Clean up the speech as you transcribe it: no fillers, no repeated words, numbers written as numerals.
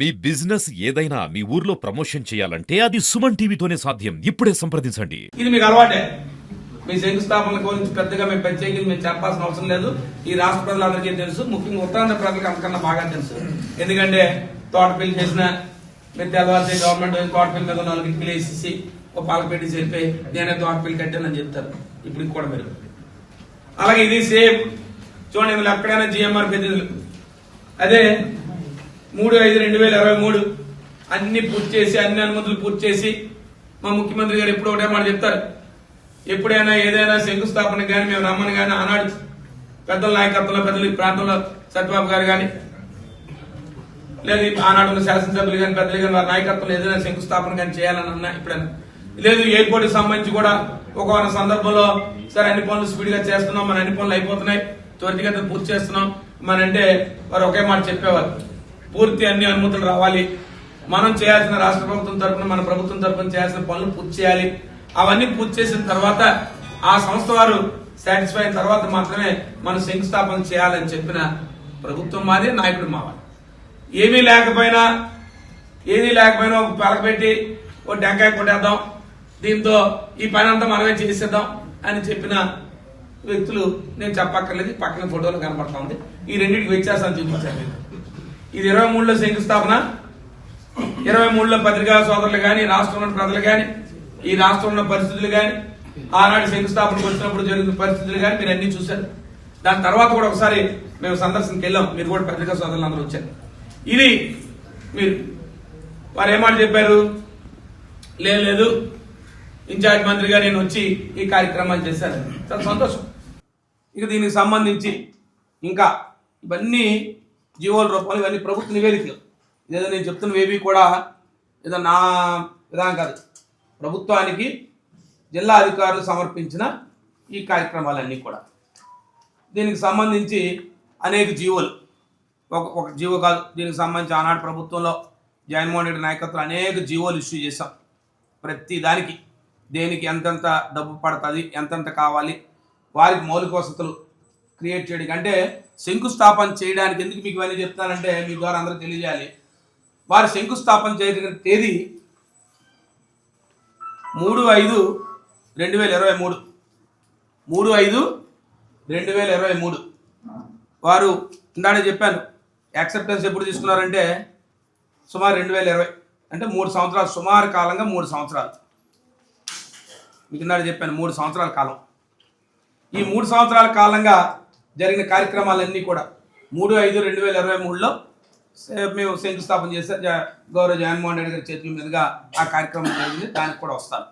మీ business ఏదైనా మీ ఊర్లో promotion చేయాలంటే అది సుమన్ టీవీతోనే సాధ్యం. ఇప్పుడే సంప్రదించండి. ఇది మీకు అలవాటే. మీ శంకుస్థాపన గురించి పెద్దగా మేము ప్రత్యేకించి మేము చెప్పాల్సిన అవసరం లేదు. ఈ రాష్ట్ర ప్రజలందరికీ తెలుసు, ముఖ్యంగా ఉత్తరాంధ్ర ప్రజలకు అంతకన్నా బాగా తెలుసు. ఎందుకంటే తోటపల్లి చేసిన మీరు తెల్లవారితే గవర్నమెంట్ తోటపల్లి మీద 4 ఇటుకలు వేసేసి ఒక పాలపెట్టి చెప్పి నేనే తోటపల్లి కట్టానని చెప్తారు. ఇప్పుడు కూడా మీరు అలాగే ఇది సేమ్ చూడండి, ఇందులో ఎక్కడైనా జిఎంఆర్ ప్రతినిధులు అదే 3/5/2023 అన్ని పూర్తి చేసి అన్ని అనుమతులు పూర్తి చేసి మా ముఖ్యమంత్రి గారు ఎప్పుడు ఒకటే మాట చెప్తారు. ఎప్పుడైనా ఏదైనా శంకుస్థాపన కానీ మేము రమ్మని కానీ ఆనాడు పెద్దల నాయకత్వంలో పెద్దలు ఈ ప్రాంతంలో సత్యబాబు గారు కానీ లేదు ఆనాడు ఉన్న శాసనసభ్యులు కానీ పెద్దలు కానీ వారి నాయకత్వంలో ఏదైనా శంకుస్థాపన కానీ చేయాలని అన్నా ఇప్పుడైనా లేదు ఎయిర్పోర్ట్ సంబంధించి కూడా ఒక సందర్భంలో సరే అన్ని పనులు స్పీడ్ గా చేస్తున్నాం, మన అన్ని పనులు అయిపోతున్నాయి, త్వరితగతిన పూర్తి చేస్తున్నాం మన అంటే వారు ఒకే మాట చెప్పేవారు, పూర్తి అన్ని అనుమతులు రావాలి, మనం చేయాల్సిన రాష్ట్ర ప్రభుత్వం తరఫున మన ప్రభుత్వం తరఫున చేయాల్సిన పనులు పూర్తి చేయాలి, అవన్నీ పూర్తి చేసిన తర్వాత ఆ సంస్థ వారు సాటిస్ఫై అయిన తర్వాత మాత్రమే మనం శంకుస్థాపన చేయాలని చెప్పిన ప్రభుత్వం మాది, నాయకుడు మావాడు. ఏది లేకపోయినా ఒక పలకబెట్టి ఓ టెంకాయ కొట్టేద్దాం, దీంతో ఈ పని అంతా మనమే చేసేద్దాం అని చెప్పిన వ్యక్తులు నేను చెప్పక్కర్లేదు, పక్కన ఫోటోలు కనబడతా ఉంది. ఈ రెండింటికి వ్యత్యాసాన్ని చూపించాను. ఇది 23లో శంకుస్థాపన, 23లో పత్రికా సోదరులు కానీ రాష్ట్రంలో ప్రజలు కానీ ఈ రాష్ట్రంలో పరిస్థితులు కానీ ఆనాడు శంకుస్థాపనకు వచ్చినప్పుడు జరిగిన పరిస్థితులు కానీ మీరు అన్ని చూశారు. దాని తర్వాత కూడా ఒకసారి మేము సందర్శనకి వెళ్ళాం, మీరు కూడా పత్రికా సోదరులు అందరూ వచ్చారు. ఇది మీరు వారు ఏమాట చెప్పారు, లేదు ఇన్ఛార్జ్ మంత్రిగా నేను వచ్చి ఈ కార్యక్రమాలు చేశాను, చాలా సంతోషం. ఇక దీనికి సంబంధించి ఇంకా ఇవన్నీ జీవోల రూపంలో ఇవన్నీ ప్రభుత్వ నివేదికలు, ఇదేదో నేను చెప్తున్నవేవి కూడా ఏదో నా విధానం కాదు, ప్రభుత్వానికి జిల్లా అధికారులు సమర్పించిన ఈ కార్యక్రమాలన్నీ కూడా. దీనికి సంబంధించి అనేక జీవోలు, ఒక జీవో కాదు, దీనికి సంబంధించి ఆనాడు ప్రభుత్వంలో జగన్మోహన్ రెడ్డి నాయకత్వం అనేక జీవోలు ఇష్యూ చేశాం. ప్రతి దానికి దేనికి ఎంతెంత డబ్బు పడుతుంది, ఎంతెంత కావాలి, వారికి మౌలిక వసతులు క్రియేట్ చేయడానికి, అంటే శంకుస్థాపన చేయడానికి ఎందుకు మీకు ఇవన్నీ చెప్తానంటే మీ ద్వారా అందరూ తెలియజేయాలి. వారు శంకుస్థాపన చేయడానికి తేదీ 3/5/2023 3/5/2023 వారు ఇందాడే చెప్పాను. యాక్సెప్టెన్స్ ఎప్పుడు తీసుకున్నారంటే సుమారు 2020, అంటే 3 సంవత్సరాలు, సుమారు కాలంగా 3 సంవత్సరాలు. మీకు ఇందాడే చెప్పాను 3 సంవత్సరాల కాలం. ఈ 3 సంవత్సరాల కాలంగా జరిగిన కార్యక్రమాలన్నీ కూడా 3/5/2023లో మేము శంకుస్థాపన చేస్తే గౌరవ జగన్మోహన్ రెడ్డి గారి చేతుల మీదుగా ఆ కార్యక్రమం జరిగింది. దానికి కూడా వస్తాను.